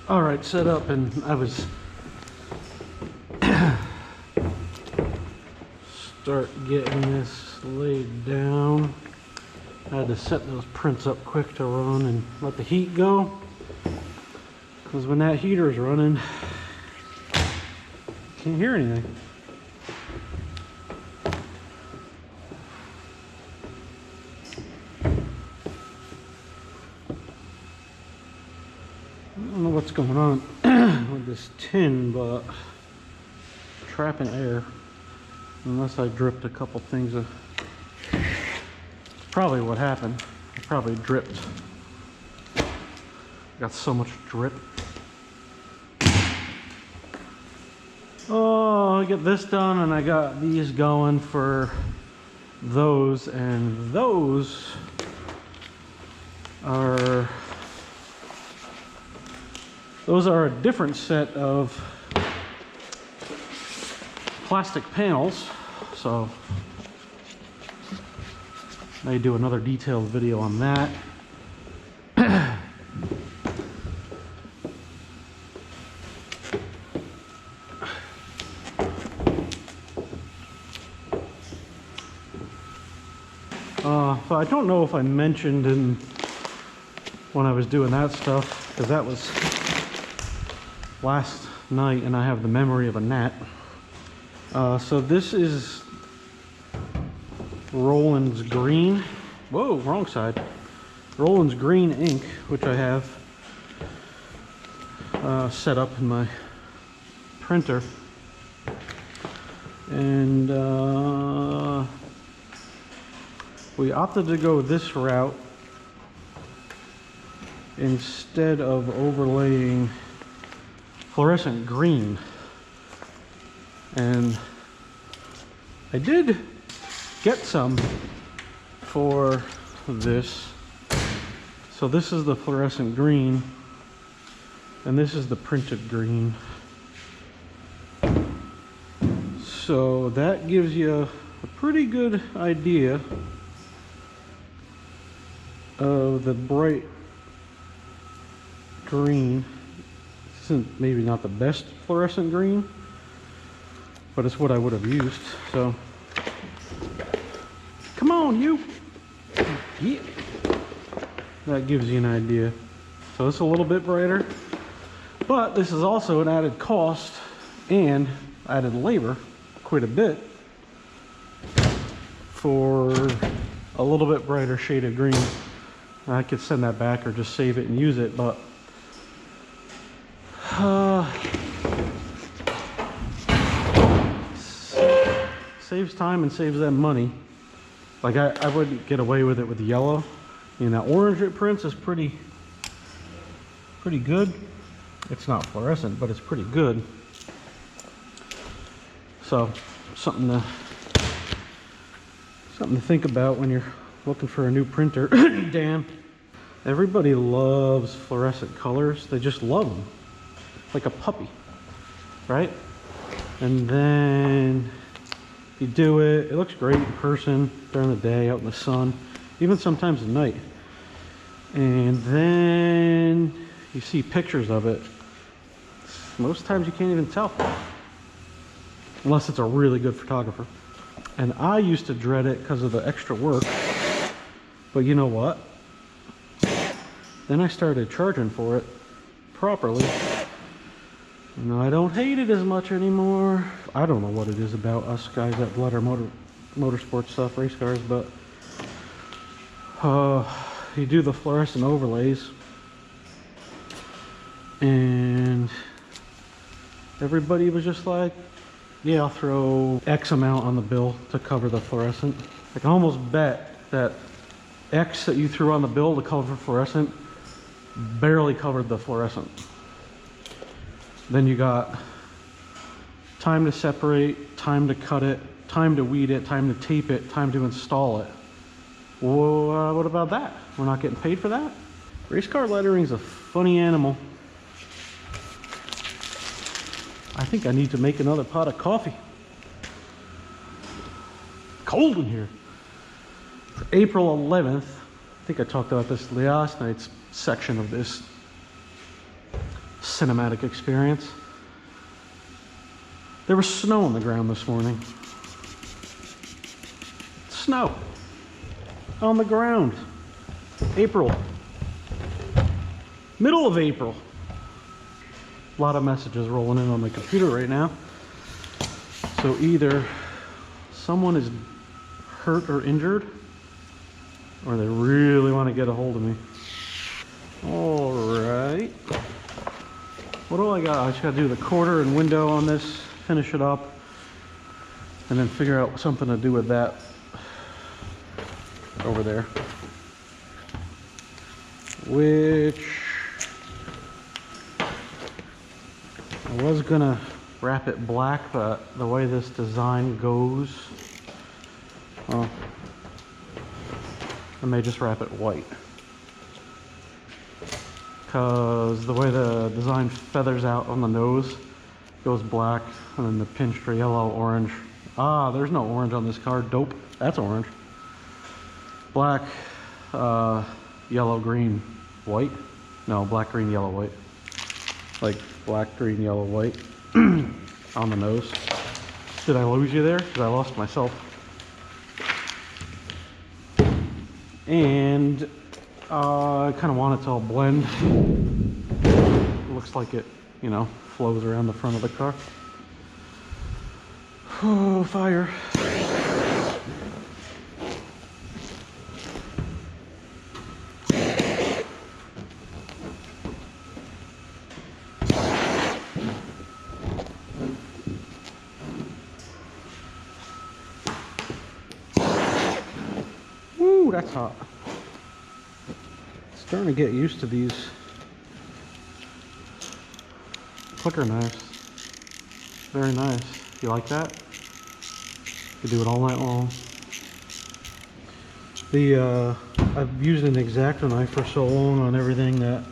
All right, set up, and I was start getting this laid down. I had to set those prints up quick to run and let the heat go, because when that heater is running, you can't hear anything. I don't know what's going on with this tin, but trapping air, unless I dripped a couple things of, probably what happened. I probably dripped. Got so much drip. Oh, I get this done, and I got these going for those, and those are a different set of plastic panels, so I may do another detailed video on that. So I don't know if I mentioned when I was doing that stuff, because that was last night and I have the memory of a gnat. So this is Roland's Green. Whoa, wrong side. Roland's Green ink, which I have set up in my printer. And we opted to go this route instead of overlaying fluorescent green. And I did get some for this. So this is the fluorescent green, and this is the printed green. So that gives you a pretty good idea of the bright green. This isn't maybe not the best fluorescent green, but it's what I would have used. So come on, you. Yeah. That gives you an idea. So it's a little bit brighter, but this is also an added cost and added labor, quite a bit, for a little bit brighter shade of green. I could send that back or just save it and use it, but saves time and saves them money. Like I wouldn't get away with it with the yellow. You know, orange it prints is pretty good. It's not fluorescent, but it's pretty good. So something to think about when you're looking for a new printer. Damn. Everybody loves fluorescent colors. They just love them. Like a puppy, right? And then you do it. It looks great in person during the day, out in the sun, even sometimes at night. And then you see pictures of it. Most times you can't even tell, unless it's a really good photographer. And I used to dread it because of the extra work. But you know what? Then I started charging for it properly. And I don't hate it as much anymore. I don't know what it is about us guys that blood our motorsport stuff, race cars, but you do the fluorescent overlays, and everybody was just like, yeah, I'll throw X amount on the bill to cover the fluorescent. I can almost bet that X that you threw on the bill to cover fluorescent barely covered the fluorescent. Then you got time to separate, time to cut it, time to weed it, time to tape it, time to install it. Well, what about that? We're not getting paid for that? Race car lettering is a funny animal. I think I need to make another pot of coffee. Cold in here. For April 11th, I think I talked about this last night's section of this cinematic experience. There was snow on the ground this morning. Snow on the ground. April. Middle of April. A lot of messages rolling in on my computer right now. So either someone is hurt or injured, or they really want to get a hold of me. All right. What do I got? I just got to do the quarter and window on this, finish it up, and then figure out something to do with that over there. Which I was gonna wrap it black, but the way this design goes, well, I may just wrap it white. Because the way the design feathers out on the nose goes black, and then the pinched are yellow, orange. Ah, there's no orange on this car. Dope. That's orange. Black, yellow, green, white. No, black, green, yellow, white. Like black, green, yellow, white on the nose. Did I lose you there? Because I lost myself. And I kind of want it to all blend. It looks like it, you know, flows around the front of the car. Oh, fire. Woo, that's hot. Starting to get used to these clicker knives. Very nice. You like that? You do it all night long. I've used an X-Acto knife for so long on everything that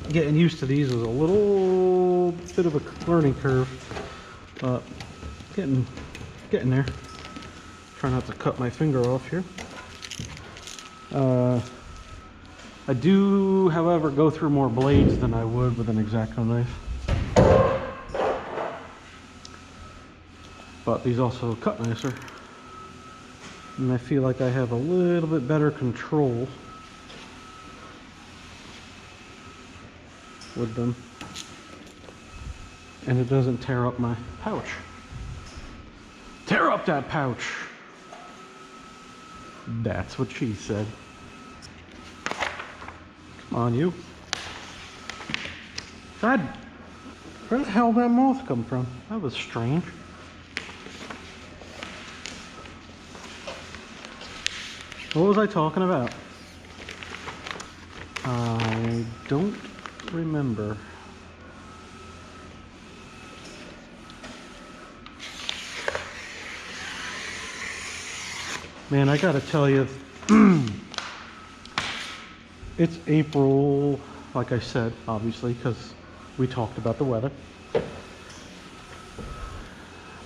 getting used to these is a little bit of a learning curve, but getting there. Try not to cut my finger off here. I do, however, go through more blades than I would with an X-Acto knife. But these also cut nicer. And I feel like I have a little bit better control with them. And it doesn't tear up my pouch. Tear up that pouch! That's what she said. Come on, you. God, where the hell did that moth come from? That was strange. What was I talking about? I don't remember. Man, I gotta tell you, it's April, like I said, obviously, because we talked about the weather.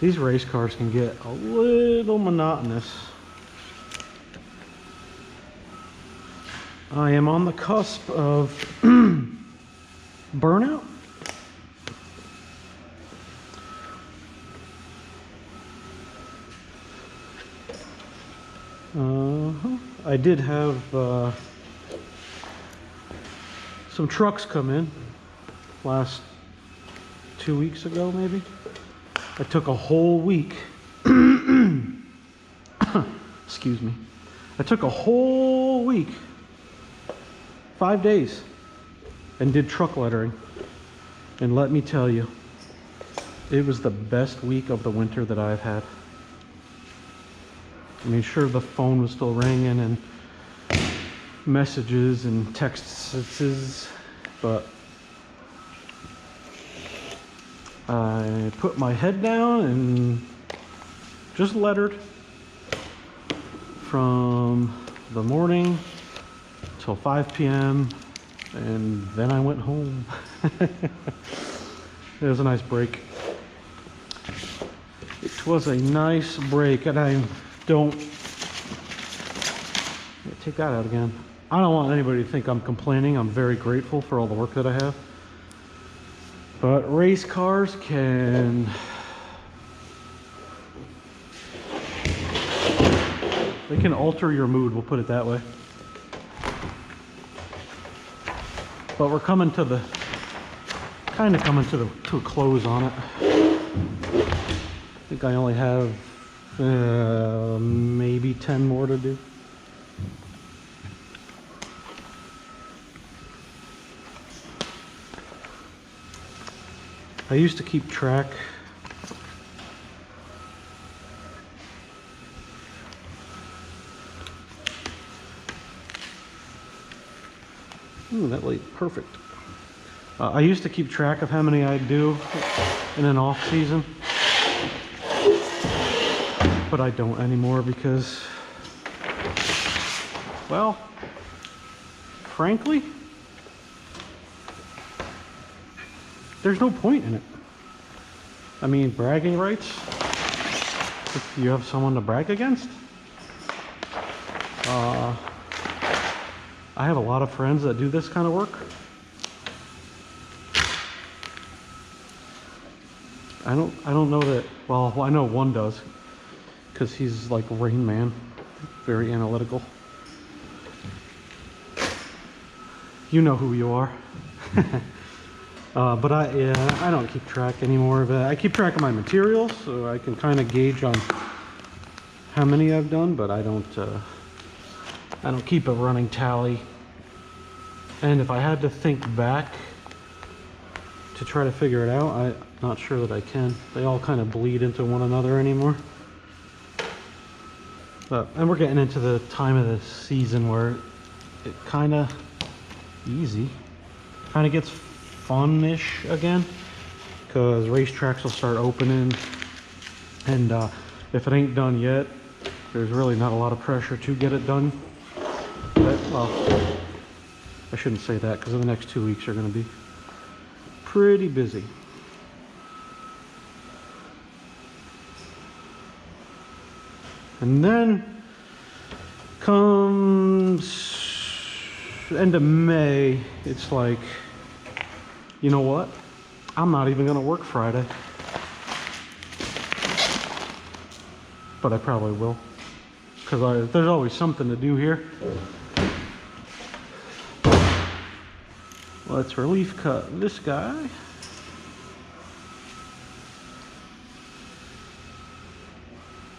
These race cars can get a little monotonous. I am on the cusp of burnout. I did have some trucks come in last 2 weeks ago, maybe. I took a whole week. Excuse me. I took a whole week, 5 days, and did truck lettering. And let me tell you, it was the best week of the winter that I've had. I mean, sure, the phone was still ringing and messages and texts, but I put my head down and just lettered from the morning till 5 p.m. and then I went home. It was a nice break. It was a nice break, and I don't take that out again. I don't want anybody to think I'm complaining. I'm very grateful for all the work that I have. But race cars can... they can alter your mood, we'll put it that way. But we're coming to the... kind of coming to a close on it. I think I only have maybe 10 more to do. I used to keep track. Ooh, that light, perfect. I used to keep track of how many I'd do in an off season, but I don't anymore because, well, frankly, there's no point in it. I mean, bragging rights, if you have someone to brag against. I have a lot of friends that do this kind of work. I don't know that, well, I know one does, because he's like Rain Man, very analytical. You know who you are. But I don't keep track anymore of it. I keep track of my materials, so I can kind of gauge on how many I've done, but I don't keep a running tally. And if I had to think back to try to figure it out, I'm not sure that I can. They all kind of bleed into one another anymore. And we're getting into the time of the season where it kind of gets fun-ish again, because racetracks will start opening, and if it ain't done yet, there's really not a lot of pressure to get it done. But, well, I shouldn't say that, because the next 2 weeks are going to be pretty busy. And then comes end of May, it's like, you know what? I'm not even going to work Friday. But I probably will, because there's always something to do here. Let's relief cut this guy.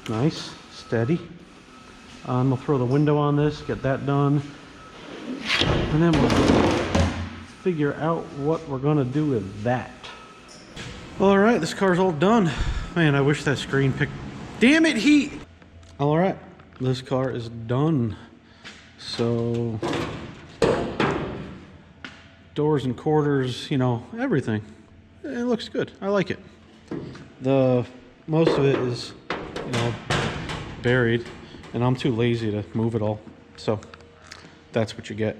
Nice, steady. I'm gonna throw the window on this, get that done, and then we'll figure out what we're gonna do with that. All right, this car's all done. Man, I wish that screen picked. Damn it, heat! All right, this car is done. So, doors and quarters, you know, everything. It looks good. I like it. Most of it is, you know, buried, and I'm too lazy to move it all. So that's what you get.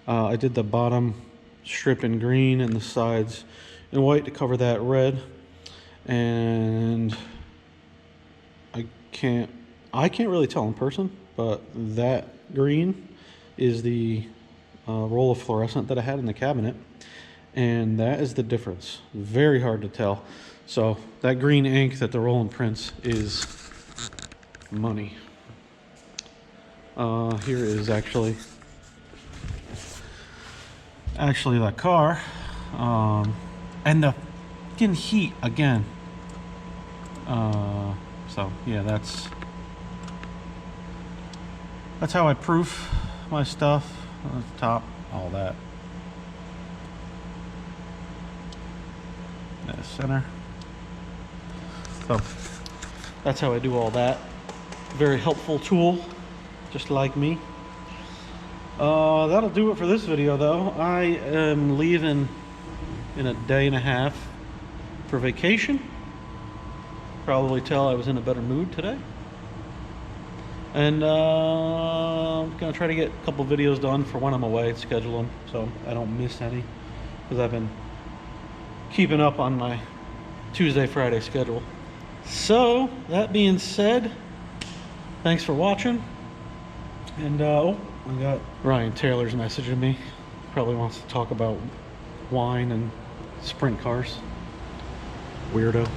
I did the bottom strip in green and the sides in white to cover that red. And I can't really tell in person, but that green is the roll of fluorescent that I had in the cabinet, and that is the difference. Very hard to tell. So that green ink that the Roland prints is money. Here is actually the car, and the fucking heat again. So yeah, that's how I proof my stuff. Top, all that. Center. So that's how I do all that. Very helpful tool, just like me. That'll do it for this video, though. I am leaving in a day and a half for vacation. Probably tell I was in a better mood today. And I'm gonna try to get a couple videos done for when I'm away, schedule them so I don't miss any, because I've been keeping up on my Tuesday, Friday schedule. So that being said, thanks for watching. And oh, we got Ryan Taylor's messaging me. Probably wants to talk about wine and Sprint cars. Weirdo.